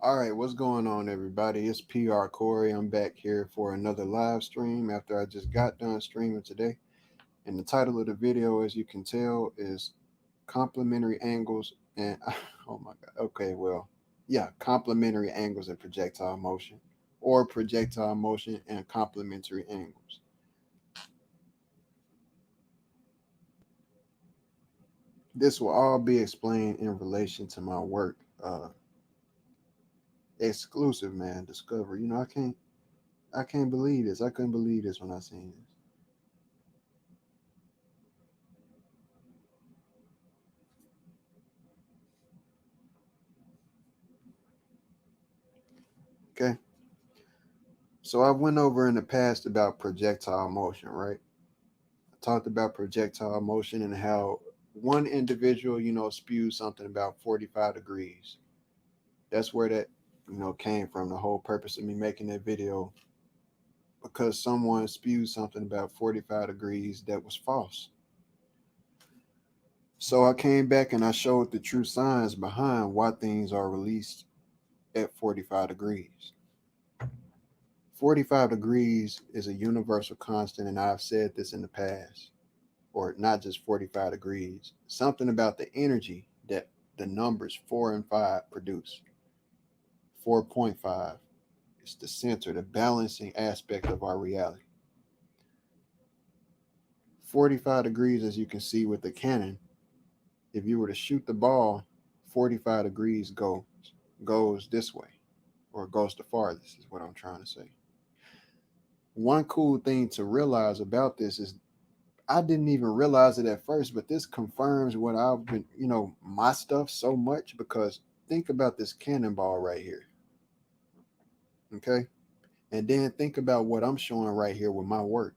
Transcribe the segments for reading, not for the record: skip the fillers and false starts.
All right, what's going on, everybody? It's PR Corey. I'm back here for another live stream after I just got done streaming today. And the title of the video, as you can tell, is Complementary Angles and oh my God. Okay, well, yeah, Complementary Angles and Projectile Motion, or Projectile Motion and Complementary Angles. This will all be explained in relation to my work. Exclusive, man, Discovery. I can't believe this. I couldn't believe this when I seen this. Okay. So I went over in the past about projectile motion, right? I talked about projectile motion and how one individual, spews something about 45 degrees. That's where that, came from. The whole purpose of me making that video, because someone spewed something about 45 degrees that was false. So I came back and I showed the true science behind why things are released at 45 degrees. 45 degrees is a universal constant, and I've said this in the past, or not just 45 degrees, something about the energy that the numbers 4 and 5 produce. 4.5 is the center, the balancing aspect of our reality. 45 degrees, as you can see with the cannon, if you were to shoot the ball, 45 degrees goes this way, or goes the farthest, is what I'm trying to say. One cool thing to realize about this is I didn't even realize it at first, but this confirms what I've been, my stuff so much, because think about this cannonball right here. Okay. And then think about what I'm showing right here with my work.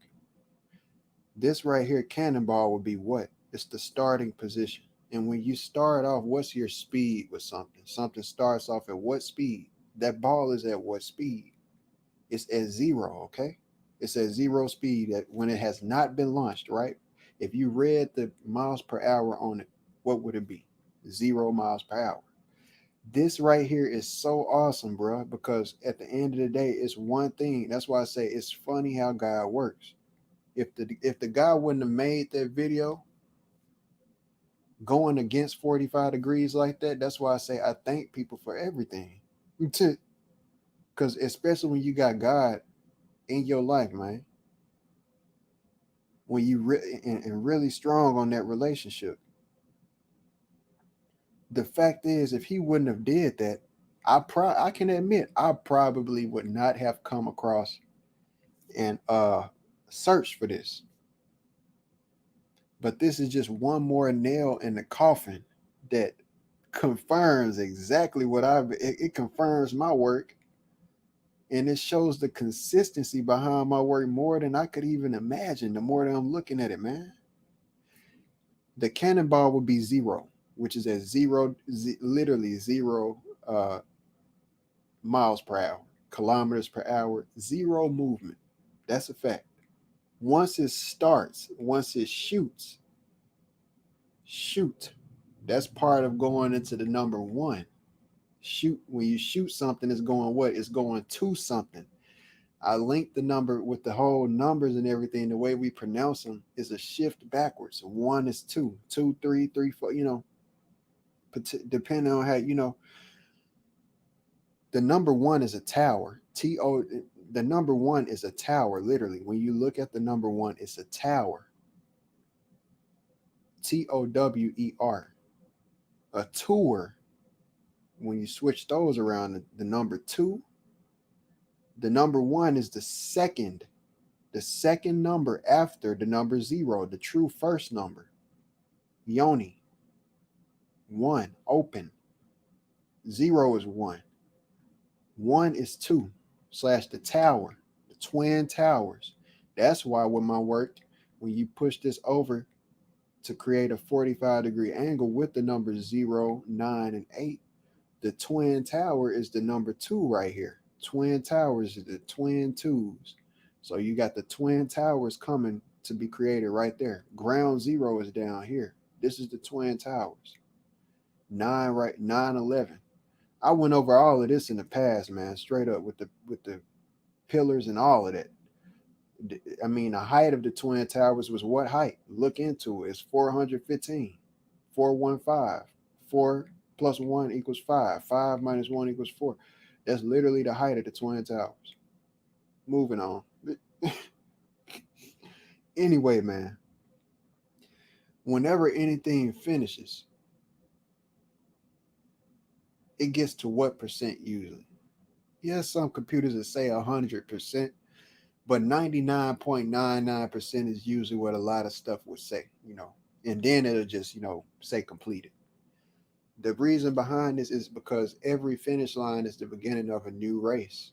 This right here, cannonball, would be what? It's the starting position. And when you start off, what's your speed with something? Something starts off at what speed? That ball is at what speed? It's at zero, okay? It's at zero speed when it has not been launched, right? If you read the miles per hour on it, what would it be? 0 miles per hour. This right here is so awesome, bro, because at the end of the day, it's one thing. That's why I say it's funny how God works. If the guy wouldn't have made that video going against 45 degrees like that, that's why I say I thank people for everything. Because especially when you got God in your life, man, when and really strong on that relationship. The fact is, if he wouldn't have did that, I can admit I probably would not have come across and searched for this. But this is just one more nail in the coffin that confirms exactly what it confirms my work, and it shows the consistency behind my work more than I could even imagine. The more that I'm looking at it, man, the cannonball would be zero, which is at literally 0 miles per hour, kilometers per hour, zero movement. That's a fact. Once it shoot, that's part of going into the number one. Shoot, when you shoot something, it's going what? It's going to something. I linked the number with the whole numbers and everything. The way we pronounce them is a shift backwards. One is two, two, three, three, four. Depending on how the number one is a tower. The number one is a tower. Literally, when you look at the number one, it's a tower. TOWER. A tour. When you switch those around, the number two, the number one is the second number after the number zero, the true first number. Yoni, one, open. Zero is one. One is two, slash the tower, the twin towers. That's why with my work, when you push this over to create a 45-degree angle with the numbers 0, 9, and 8, the twin tower is the number two right here. Twin towers is the twin twos. So you got the twin towers coming to be created right there. Ground zero is down here. This is the twin towers. 9, right? 9, 11. I went over all of this in the past, man, straight up with the pillars and all of that. I mean, the height of the Twin Towers was what height? Look into it. It's 415, 415. 4 plus 1 equals 5. 5 minus 1 equals 4. That's literally the height of the Twin Towers. Moving on. Anyway, man, whenever anything finishes, it gets to what percent usually? Yes, some computers will say 100%, but 99.99% is usually what a lot of stuff would say. And then it'll just say completed. The reason behind this is because every finish line is the beginning of a new race.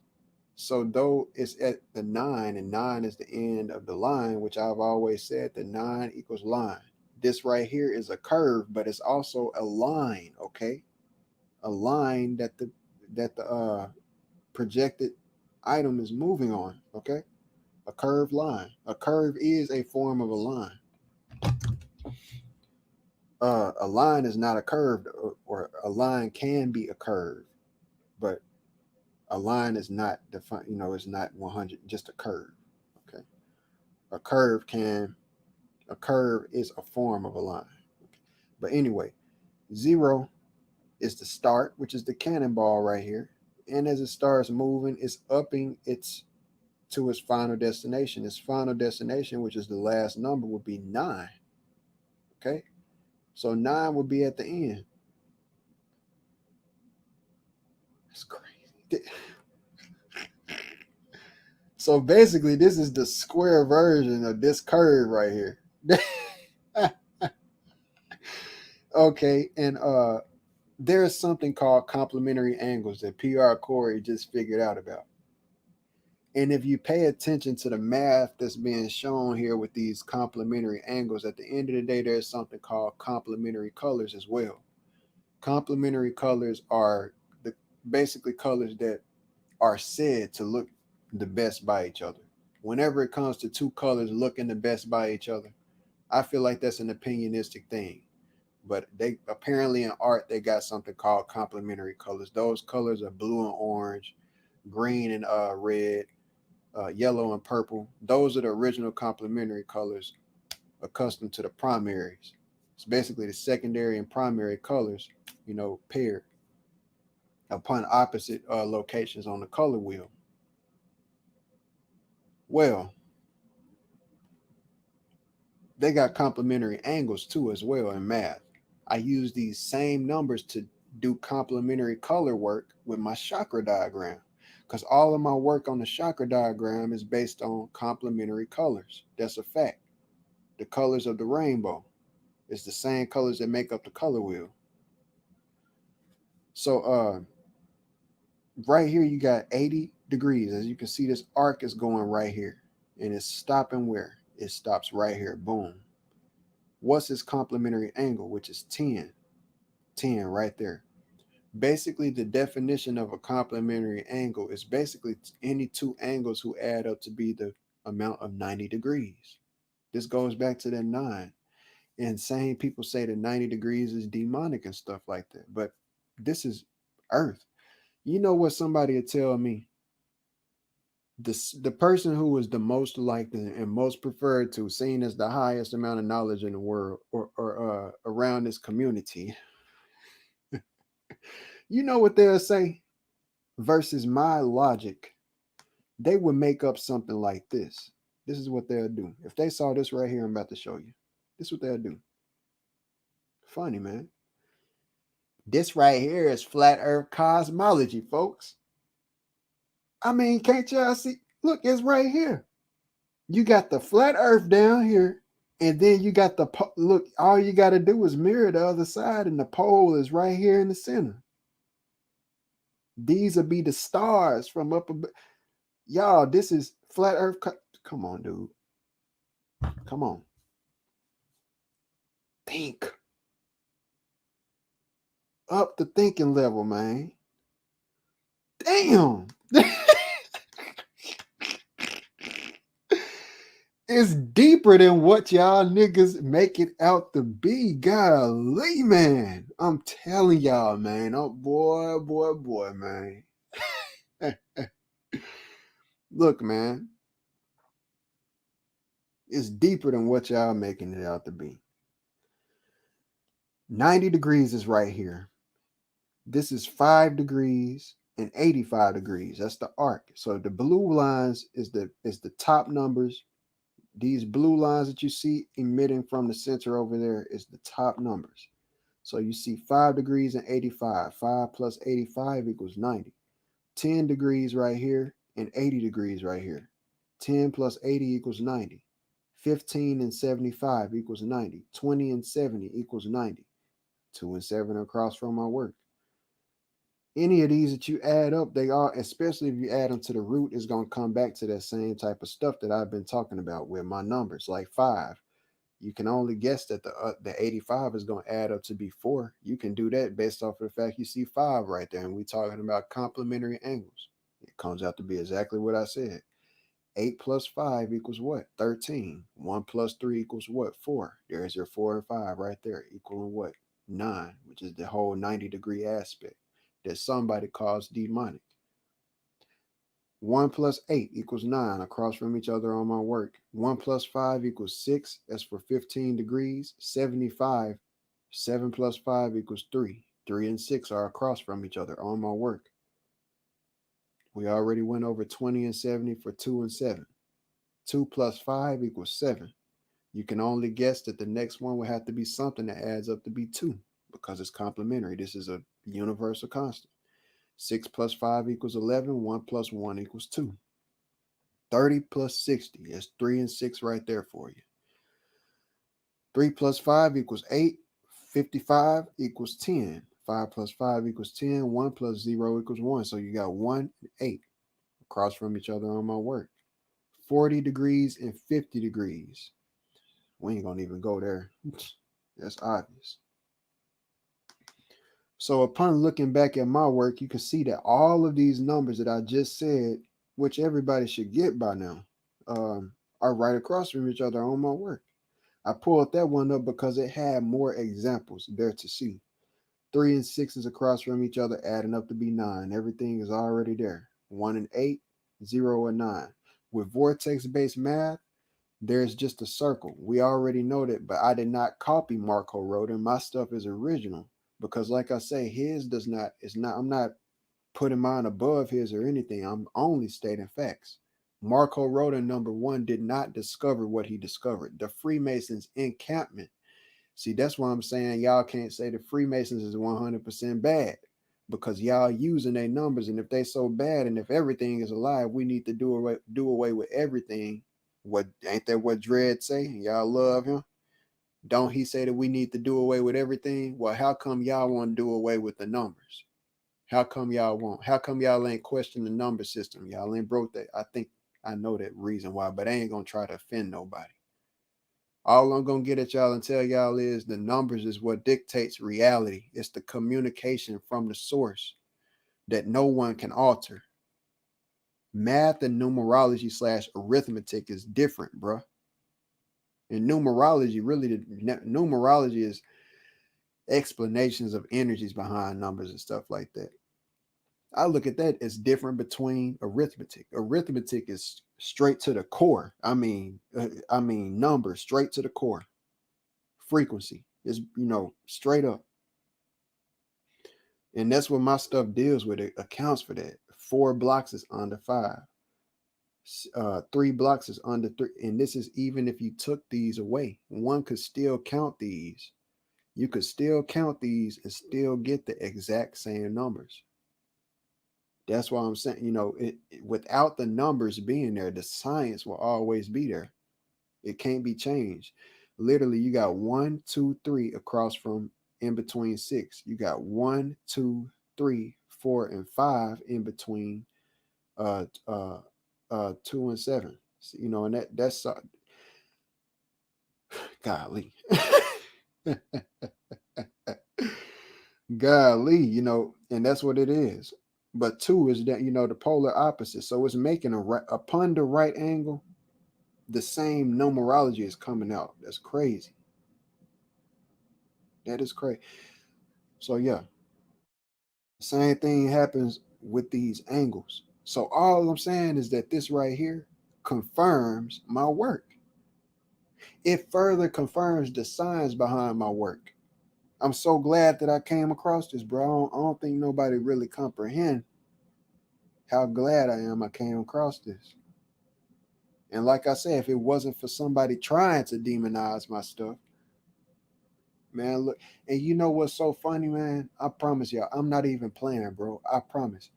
So though it's at the nine and nine is the end of the line, which I've always said the nine equals line. This right here is a curve, but it's also a line, okay? A line that the projected item is moving on, okay? A curved line. A curve is a form of a line. A line is not a curve, or a line can be a curve, but a line is not defined. It's not 100, just a curve. Okay, a curve can a curve is a form of a line. Okay. But anyway, zero is the start, which is the cannonball right here, and as it starts moving, it's upping its to its final destination. Its final destination, which is the last number, would be nine. Okay, so nine would be at the end. That's crazy. So basically, this is the square version of this curve right here. Okay, and there's something called complementary angles that PR Corey just figured out about. And if you pay attention to the math that's being shown here with these complementary angles, at the end of the day, there's something called complementary colors as well. Complementary colors are the basically colors that are said to look the best by each other. Whenever it comes to two colors looking the best by each other, I feel like that's an opinionistic thing. But they apparently in art they got something called complementary colors. Those colors are blue and orange, green and red, yellow and purple. Those are the original complementary colors accustomed to the primaries. It's basically the secondary and primary colors, paired upon opposite locations on the color wheel. Well, they got complementary angles too as well in math. I use these same numbers to do complementary color work with my chakra diagram, because all of my work on the chakra diagram is based on complementary colors. That's a fact. The colors of the rainbow is the same colors that make up the color wheel. So right here you got 80 degrees. As you can see, this arc is going right here, and it's stopping where? It stops right here. Boom. What's its complementary angle, which is 10? 10 right there. Basically, the definition of a complementary angle is basically any two angles who add up to be the amount of 90 degrees. This goes back to that 9. And same people say that 90 degrees is demonic and stuff like that. But this is Earth. You know what somebody would tell me? The person who was the most liked and most preferred to, seen as the highest amount of knowledge in the world, or around this community, you know what they'll say? Versus my logic, they would make up something like this. This is what they'll do. If they saw this right here, I'm about to show you. This is what they'll do. Funny, man. This right here is flat earth cosmology, folks. I mean, can't y'all see? Look, it's right here. You got the flat earth down here, and then you got the look, all you got to do is mirror the other side, and the pole is right here in the center. These will be the stars from up above. Y'all, this is flat earth. Come on, dude. Come on. Think. Up the thinking level, man. Damn. It's deeper than what y'all niggas make it out to be. Golly, man. I'm telling y'all, man. Oh, boy, man. Look, man. It's deeper than what y'all making it out to be. 90 degrees is right here. This is 5 degrees and 85 degrees. That's the arc. So the blue lines is the top numbers. These blue lines that you see emitting from the center over there is the top numbers. So you see 5 degrees and 85. 5 plus 85 equals 90. 10 degrees right here and 80 degrees right here. 10 plus 80 equals 90. 15 and 75 equals 90. 20 and 70 equals 90. 2 and 7 across from my work. Any of these that you add up, they are, especially if you add them to the root, is going to come back to that same type of stuff that I've been talking about with my numbers, like 5. You can only guess that the 85 is going to add up to be 4. You can do that based off of the fact you see 5 right there, and we're talking about complementary angles. It comes out to be exactly what I said. 8 plus 5 equals what? 13. 1 plus 3 equals what? 4. There's your 4 and 5 right there, equaling what? 9, which is the whole 90-degree aspect that somebody calls demonic. 1 plus 8 equals 9 across from each other on my work. 1 plus 5 equals 6. That's for 15 degrees. 75. 7 plus 5 equals 3. 3 and 6 are across from each other on my work. We already went over 20 and 70 for 2 and 7. 2 plus 5 equals 7. You can only guess that the next one will have to be something that adds up to be 2 because it's complementary. This is a universal constant. 6 plus 5 equals 11. 1 plus 1 equals 2. 30 plus 60 is 3 and 6 right there for you. 3 plus 5 equals 8. 55 equals 10. 5 plus 5 equals 10. 1 plus 0 equals 1. So you got 1 and 8 across from each other on my work. 40 degrees and 50 degrees. We ain't going to even go there. That's obvious. So upon looking back at my work, you can see that all of these numbers that I just said, which everybody should get by now, are right across from each other on my work. I pulled that one up because it had more examples there to see. 3 and 6 is across from each other, adding up to be 9. Everything is already there. 1 and 8, 0 and 9. With vortex-based math, there's just a circle. We already know that, but I did not copy Marco Rodin. My stuff is original because, like I say, his does not, it's not, I'm not putting mine above his or anything. I'm only stating facts. Marco Rodin, number one, did not discover what he discovered. The Freemasons' encampment. See, that's why I'm saying y'all can't say the Freemasons is 100% bad because y'all using their numbers. And if they so bad and if everything is alive, we need to do away with everything. What ain't that what Dredd say? Y'all love him. Don't he say that we need to do away with everything? Well, how come y'all want to do away with the numbers? How come y'all won't? How come y'all ain't question the number system? Y'all ain't broke that. I think I know that reason why, but I ain't gonna try to offend nobody. All I'm gonna get at y'all and tell y'all is the numbers is what dictates reality. It's the communication from the source that no one can alter. Math and numerology slash arithmetic is different, bruh. In numerology, really, numerology is explanations of energies behind numbers and stuff like that. I look at that as different between arithmetic. Arithmetic is straight to the core. I mean numbers straight to the core. Frequency is straight up, and that's what my stuff deals with. It accounts for that. 4 blocks is under 5. 3 blocks is under 3, and this is even if you took these away. One could still count these. You could still count these and still get the exact same numbers. That's why I'm saying, without the numbers being there, the science will always be there. It can't be changed. Literally, you got 1, 2, 3 across from in between 6. You got 1, 2, 3, 4, and 5 in between 2 and 7. So, and that's golly. Golly, and that's what it is. But 2 is that, the polar opposite. So it's making upon the right angle, the same numerology is coming out. That's crazy. That is crazy. So yeah, same thing happens with these angles. So all I'm saying is that this right here confirms my work. It further confirms the science behind my work. I'm so glad that I came across this, bro. I don't think nobody really comprehend how glad I am I came across this. And like I said, if it wasn't for somebody trying to demonize my stuff, man, look, and you know what's so funny, man? I promise y'all, I'm not even playing, bro. I promise.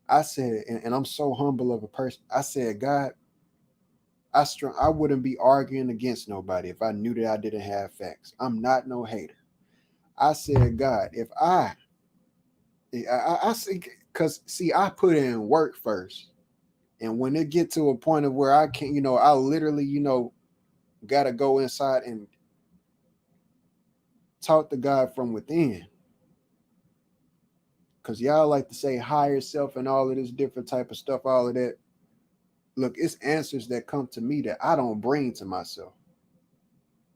I said, and I'm so humble of a person. I said, God, I wouldn't be arguing against nobody if I knew that I didn't have facts. I'm not no hater. I said, God, if I see, because see, I put in work first, and when it get to a point of where I can't, I literally, gotta go inside and talk to God from within. Because y'all like to say higher self and all of this different type of stuff, all of that. Look, it's answers that come to me that I don't bring to myself.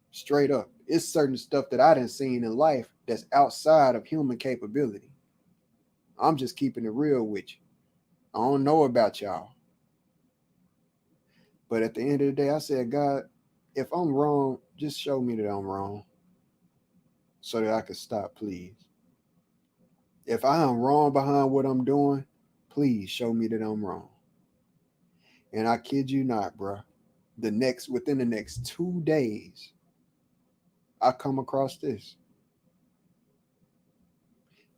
Straight up. It's certain stuff that I didn't seen in life that's outside of human capability. I'm just keeping it real with you. I don't know about y'all. But at the end of the day, I said, God, if I'm wrong, just show me that I'm wrong so that I can stop, please. If I am wrong behind what I'm doing, please show me that I'm wrong. And I kid you not, bro. Within the next 2 days, I come across this.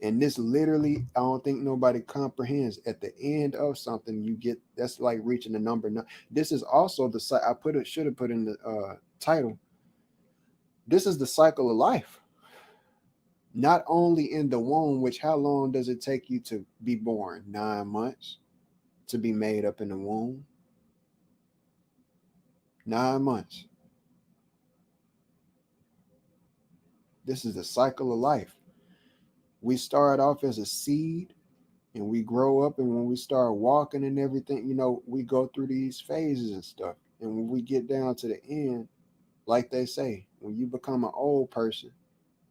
And this literally, I don't think nobody comprehends. At the end of something, you get that's like reaching the number nine. This is also should have put in the title. This is the cycle of life. Not only in the womb, which how long does it take you to be born? 9 months to be made up in the womb. 9 months. This is the cycle of life. We start off as a seed and we grow up, and when we start walking and everything, we go through these phases and stuff. And when we get down to the end, like they say, when you become an old person,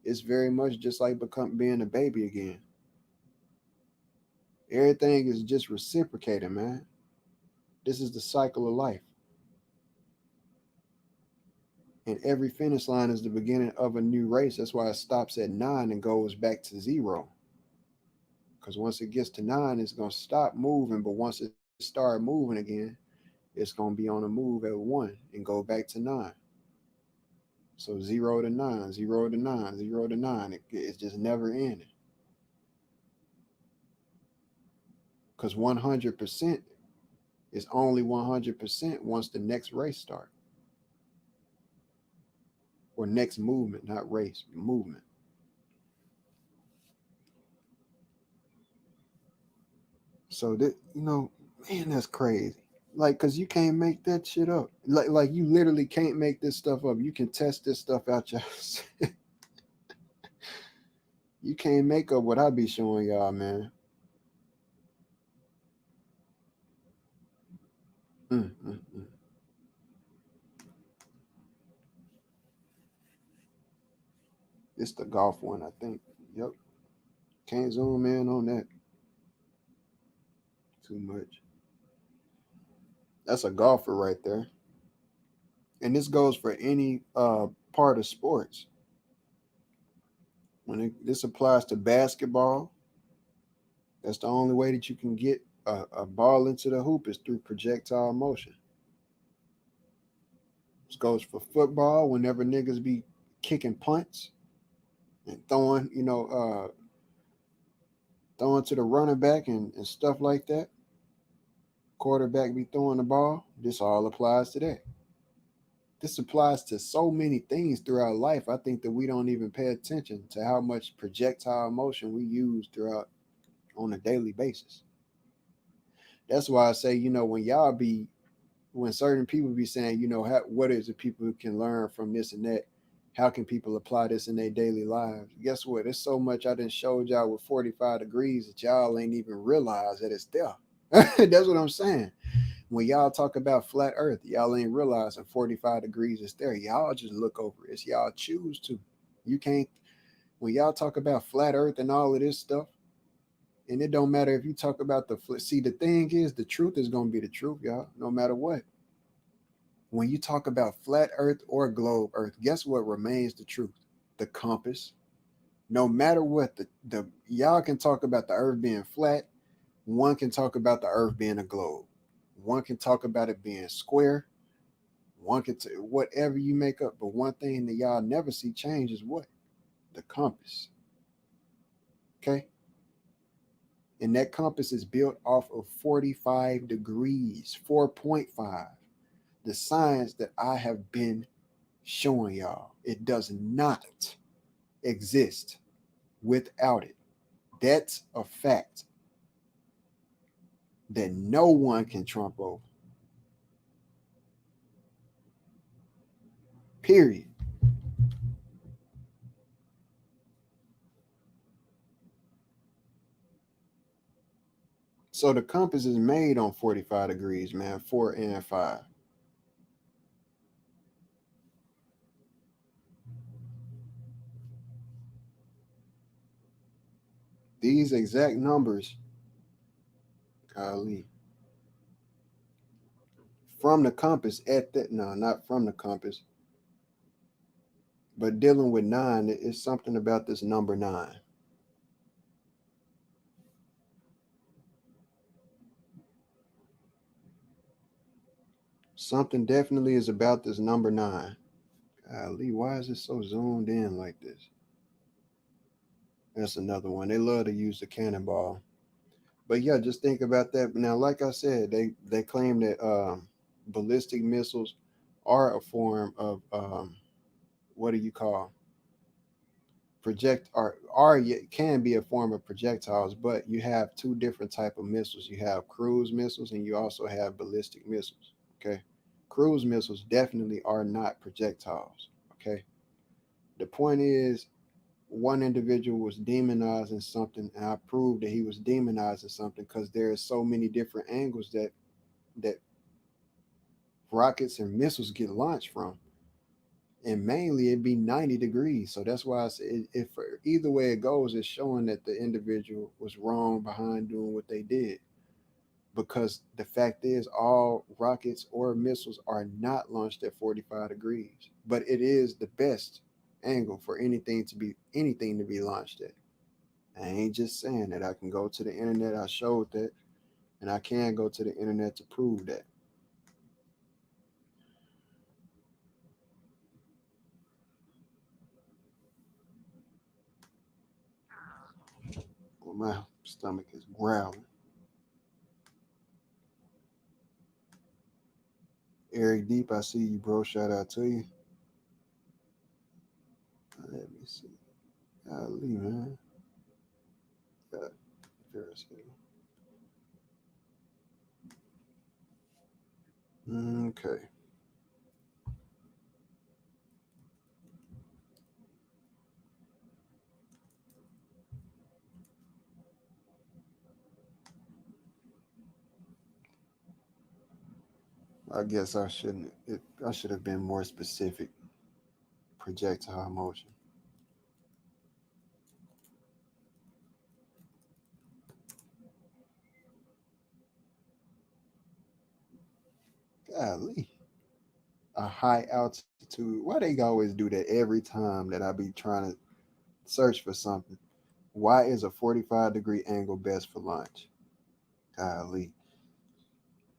it's very much just like being a baby again. Everything is just reciprocating, man. This is the cycle of life. And every finish line is the beginning of a new race. That's why it stops at 9 and goes back to 0. Because once it gets to 9, it's going to stop moving. But once it starts moving again, it's going to be on a move at 1 and go back to 9. So 0 to 9, 0 to 9, 0 to 9. It's just never ending. Because 100% is only 100% once the next race starts. Or next movement, not race, movement. So that, man, that's crazy. Like, cause you can't make that shit up. Like you literally can't make this stuff up. You can test this stuff out yourself. You can't make up what I be showing y'all, man. Mm, mm, mm. It's the golf one, I think. Yep. Can't zoom in on that too much. That's a golfer right there. And this goes for any part of sports. This applies to basketball, that's the only way that you can get a ball into the hoop is through projectile motion. This goes for football whenever niggas be kicking punts and throwing to the running back and stuff like that. Quarterback be throwing the ball. This all applies to that. This applies to so many things throughout life. I think that we don't even pay attention to how much projectile motion we use throughout on a daily basis. That's why I say, when certain people be saying, what is it people who can learn from this and that? How can people apply this in their daily lives? Guess what? There's so much I done showed y'all with 45 degrees that y'all ain't even realize that it's there. That's what I'm saying. When y'all talk about flat earth, y'all ain't realizing 45 degrees is there. Y'all just look over it. It's y'all choose to. You can't, when y'all talk about flat earth and all of this stuff, and it don't matter if you talk about see, the thing is, the truth is going to be the truth, y'all, no matter what. When you talk about flat earth or globe earth, guess what remains the truth? The compass. No matter what, the y'all can talk about the earth being flat. One can talk about the earth being a globe. One can talk about it being square. One can whatever you make up. But one thing that y'all never see change is what? The compass. Okay? And that compass is built off of 45 degrees, 4.5. The science that I have been showing y'all. It does not exist without it. That's a fact that no one can trump over. Period. So the compass is made on 45 degrees, man, 4 and 5. These exact numbers, golly, from the compass at that, no, not from the compass, but dealing with nine, it's something about this number nine. Something definitely is about this number nine. Golly, why is it so zoomed in like this? That's another one. They love to use the cannonball. But yeah, just think about that. Now, like I said, they claim that ballistic missiles are a form of what do you call project are can be a form of projectiles, but you have two different type of missiles. You have cruise missiles and you also have ballistic missiles. Okay, cruise missiles definitely are not projectiles. Okay, the point is one individual was demonizing something, and I proved that he was demonizing something because there are so many different angles that rockets and missiles get launched from, and mainly it'd be 90 degrees. So that's why I say if either way it goes, it's showing that the individual was wrong behind doing what they did. Because the fact is, all rockets or missiles are not launched at 45 degrees, but it is the best angle for anything to be launched at. I ain't just saying that. I can go to the internet. I showed that, and I can go to the internet to prove that. Well, my stomach is growling. Eric Deep, I see you, bro. Shout out to you. Let me see. Golly, man. Yeah, Ferris Hill. Okay. I guess I shouldn't. I should have been more specific. Projectile motion. Golly. A high altitude. Why they always do that every time that I be trying to search for something? Why is a 45-degree angle best for launch? Golly.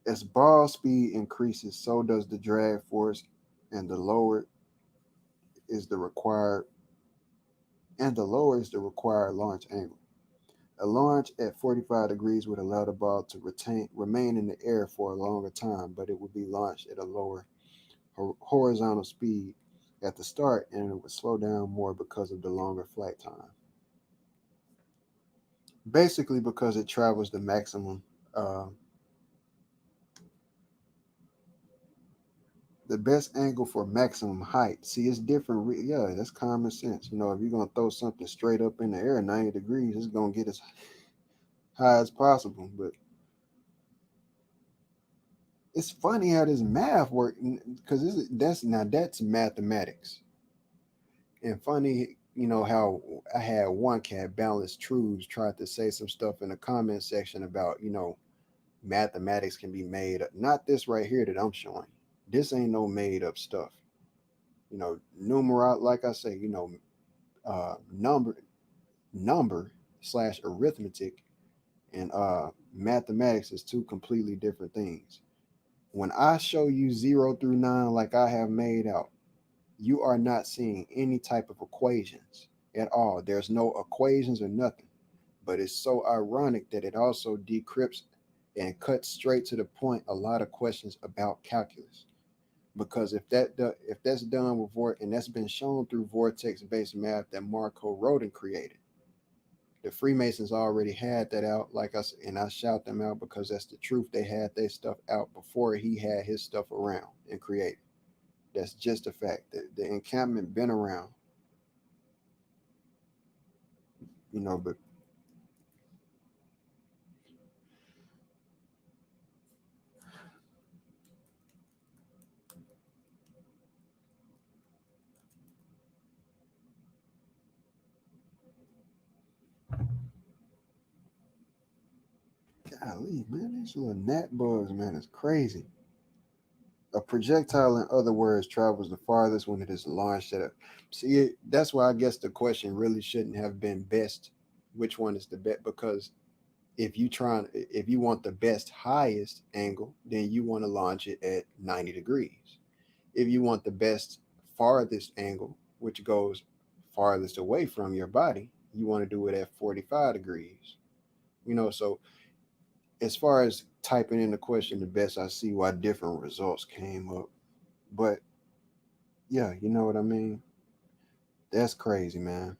As ball speed increases, so does the drag force, and is the required the lower is the required launch angle. A launch at 45 degrees would allow the ball to remain in the air for a longer time, but it would be launched at a lower horizontal speed at the start, and it would slow down more because of the longer flight time. Basically, because it travels the maximum, uh, the best angle for maximum height. See, it's different. Yeah, that's common sense. You know, if you're gonna throw something straight up in the air 90 degrees, it's gonna get as high as possible. But It's funny how this math work because that's mathematics. And funny, how I had one cat, Balanced Truths, tried to say some stuff in the comment section about, mathematics can be made up. Not this right here that I'm showing. This ain't no made up stuff. Numeral, like I say, number slash arithmetic and mathematics is two completely different things. When I show you 0 through 9 like I have made out, you are not seeing any type of equations at all. There's no equations or nothing. But it's so ironic that it also decrypts and cuts straight to the point a lot of questions about calculus. Because if that's done with and that's been shown through vortex based math that Marco Rodin created, the Freemasons already had that out. Like I said, and I shout them out because that's the truth. They had their stuff out before he had his stuff around and created. That's just a fact. The encampment been around, but golly, man, these little gnat bugs, man, is crazy. A projectile, in other words, travels the farthest when it is launched at a. See, that's why I guess the question really shouldn't have been best. Which one is the best? Because if you want the best highest angle, then you want to launch it at 90 degrees. If you want the best farthest angle, which goes farthest away from your body, you want to do it at 45 degrees. So as far as typing in the question the best, I see why different results came up. But yeah, you know what I mean? That's crazy, man.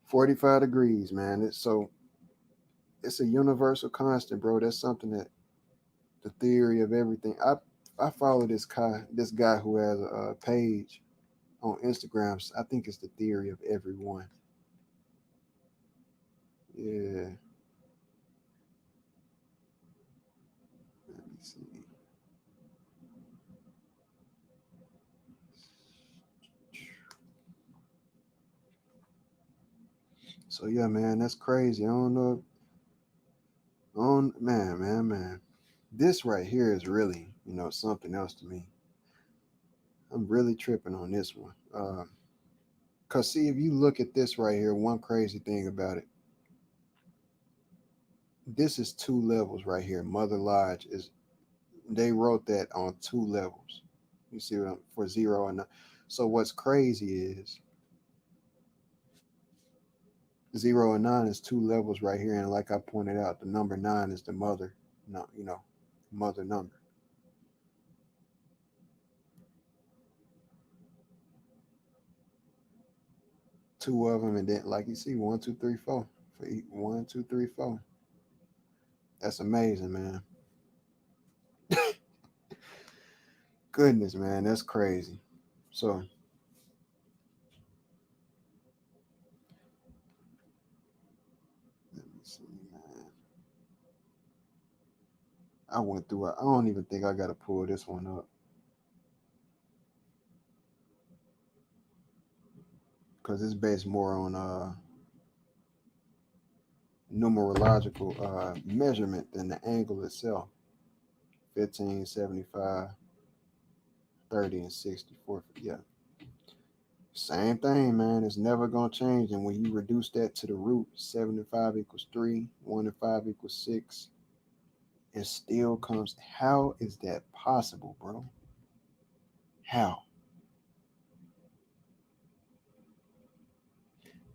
45 degrees, man. It's a universal constant, bro. That's something that the theory of everything. I follow this guy who has a page on Instagram. I think it's the theory of everyone. Yeah. Let me see. So yeah, man, that's crazy. I don't know. On man. This right here is really, something else to me. I'm really tripping on this one. Cause see, if you look at this right here, one crazy thing about it, this is two levels right here. Mother Lodge is they wrote that on two levels. You see what I'm for 0 and 9. So what's crazy is 0 and 9 is two levels right here, and like I pointed out, the number 9 is the mother, no, mother number. Two of them, and then like you see, 1, 2, 3, 4 for each 1, 2, 3, 4. That's amazing, man. Goodness, man, that's crazy. So let me see, man. I went through it. I don't even think I got to pull this one up because it's based more on numerological measurement than the angle itself. 15, 75, 30, and 64. Yeah. Same thing, man. It's never going to change. And when you reduce that to the root, 75 equals 3, 1 and 5 equals 6, it still comes. How is that possible, bro? How?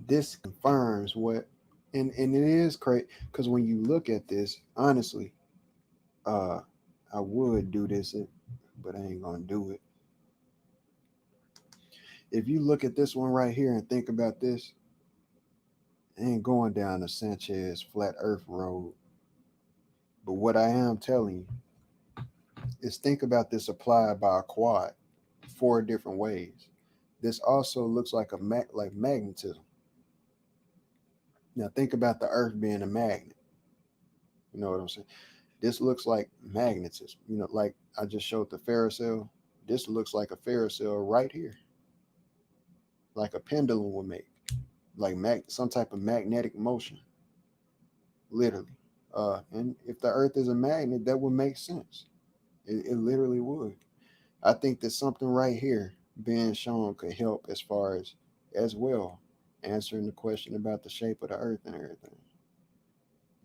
This confirms what, and it is crazy because when you look at this, honestly, uh, I would do this, but I ain't going to do it. If you look at this one right here and think about this, I ain't going down the Sanchez Flat Earth Road. But what I am telling you is think about this applied by a quad four different ways. This also looks like like magnetism. Now think about the Earth being a magnet. You know what I'm saying? This looks like magnetism. Like I just showed the ferrocell. This looks like a ferrocell right here, like a pendulum would make, like some type of magnetic motion, literally. And if the Earth is a magnet, that would make sense. It literally would. I think that something right here being shown could help as well answering the question about the shape of the Earth and everything.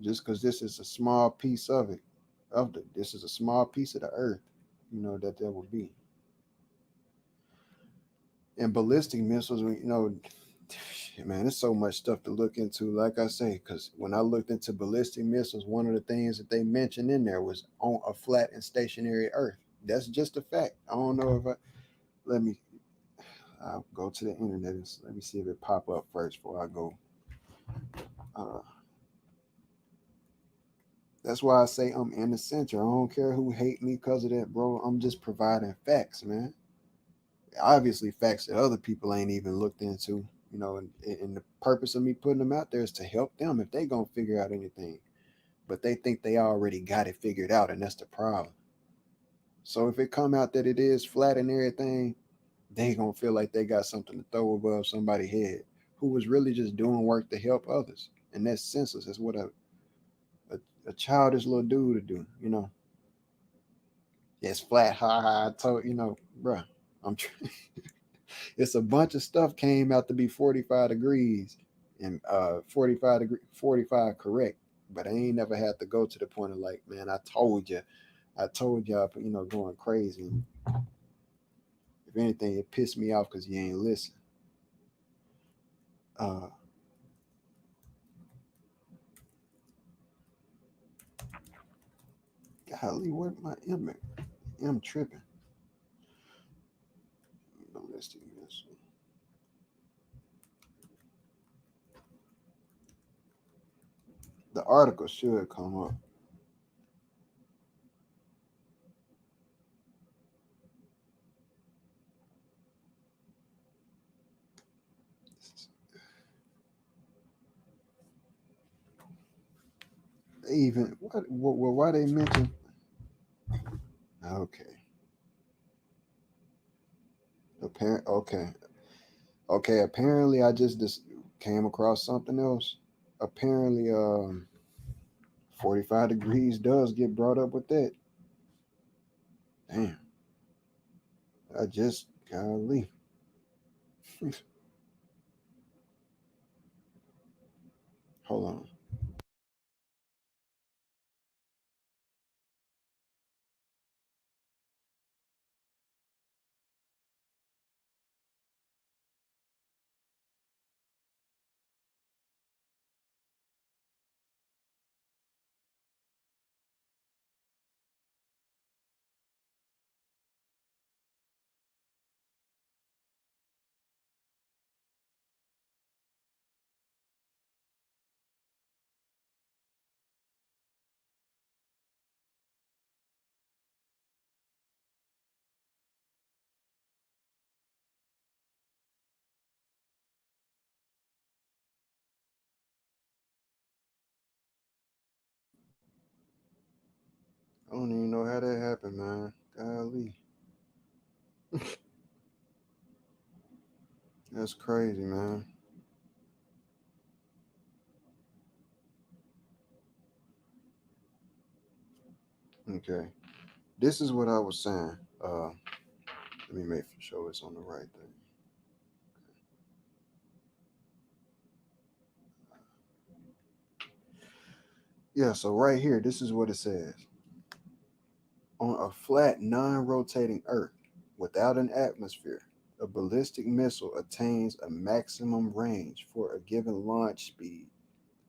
Just because this is a small piece of it, this is a small piece of the Earth, that there would be. And ballistic missiles, man, there's so much stuff to look into. Like I say, because when I looked into ballistic missiles, one of the things that they mentioned in there was on a flat and stationary Earth. That's just a fact. I don't know if I let me. I'll go to the internet and let me see if it pop up first before I go. Uh, that's why I say I'm in the center. I don't care who hate me because of that, bro. I'm just providing facts, man. Obviously, facts that other people ain't even looked into. And the purpose of me putting them out there is to help them if they gonna figure out anything. But they think they already got it figured out, and that's the problem. So if it come out that it is flat and everything, they gonna feel like they got something to throw above somebody's head who was really just doing work to help others. And that's senseless. That's what a childish little dude to do. It's flat, ha ha. I told bruh. I'm. It's a bunch of stuff came out to be 45 degrees and 45 correct, but I ain't never had to go to the point of like, man, I told y'all, going crazy. If anything, it pissed me off because you ain't listen. Uh, Golly, what my M tripping? Ballistic missile. The article should come up. They even what why they mention? Okay, apparent. Okay. Apparently, I just came across something else. Apparently, 45 degrees does get brought up with that. Damn, I just golly. Hold on. I don't even know how that happened, man. Golly, that's crazy, man. Okay, this is what I was saying. Let me make sure it's on the right thing. Yeah, so right here, this is what it says. On a flat, non rotating Earth without an atmosphere, a ballistic missile attains a maximum range for a given launch speed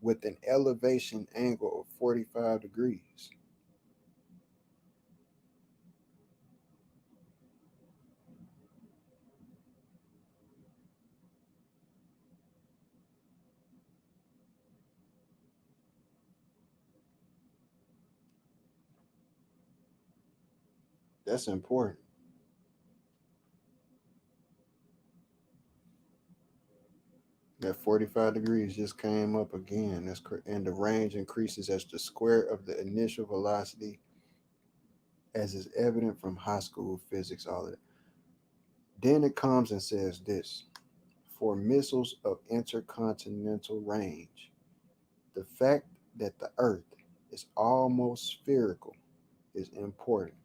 with an elevation angle of 45 degrees. That's important. That 45 degrees just came up again. And the range increases as the square of the initial velocity, as is evident from high school physics, all of that. Then it comes and says this: for missiles of intercontinental range, the fact that the Earth is almost spherical is important,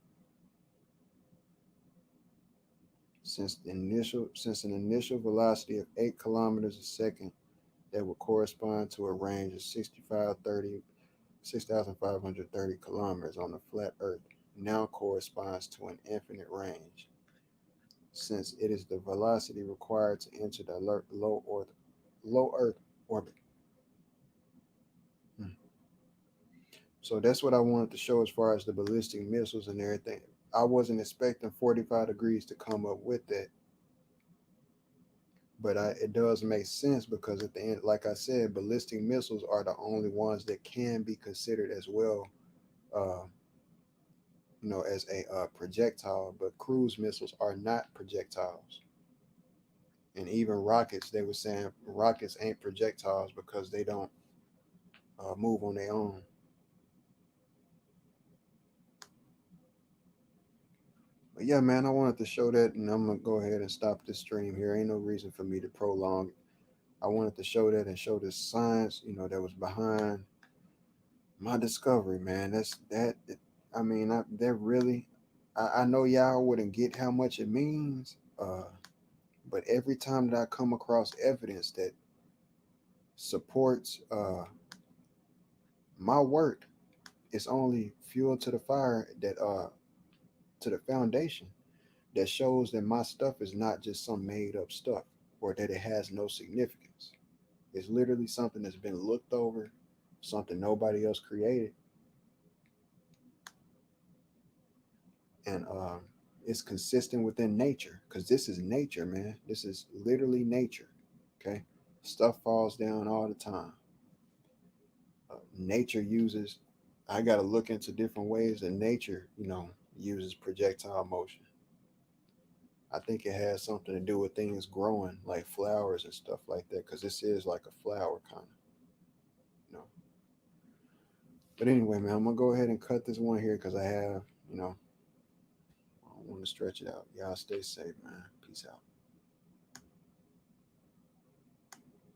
since an initial velocity of 8 kilometers a second that would correspond to a range of 6,530 kilometers on the flat Earth now corresponds to an infinite range, since it is the velocity required to enter the low Earth orbit. Hmm. So that's what I wanted to show as far as the ballistic missiles and everything. I wasn't expecting 45 degrees to come up with that, but it does make sense because at the end, like I said, ballistic missiles are the only ones that can be considered as well, uh, as a projectile. But cruise missiles are not projectiles, and even rockets. They were saying rockets ain't projectiles because they don't move on their own. But yeah, man, I wanted to show that, and I'm gonna go ahead and stop this stream here. Ain't no reason for me to prolong. I wanted to show that and show the science, that was behind my discovery, man. That's that. I mean, that really. I know y'all wouldn't get how much it means, but every time that I come across evidence that supports my work, it's only fuel to the fire, that to the foundation, that shows that my stuff is not just some made up stuff, or that it has no significance. It's literally something that's been looked over, something nobody else created, and it's consistent within nature, because this is nature, man. This is literally nature. Okay, stuff falls down all the time. Nature uses. I got to look into different ways that nature, uses projectile motion. I think it has something to do with things growing, like flowers and stuff like that, because this is like a flower kind of, you know. But anyway, man, I'm gonna go ahead and cut this one here because I have, I don't want to stretch it out. Y'all stay safe, man. Peace out.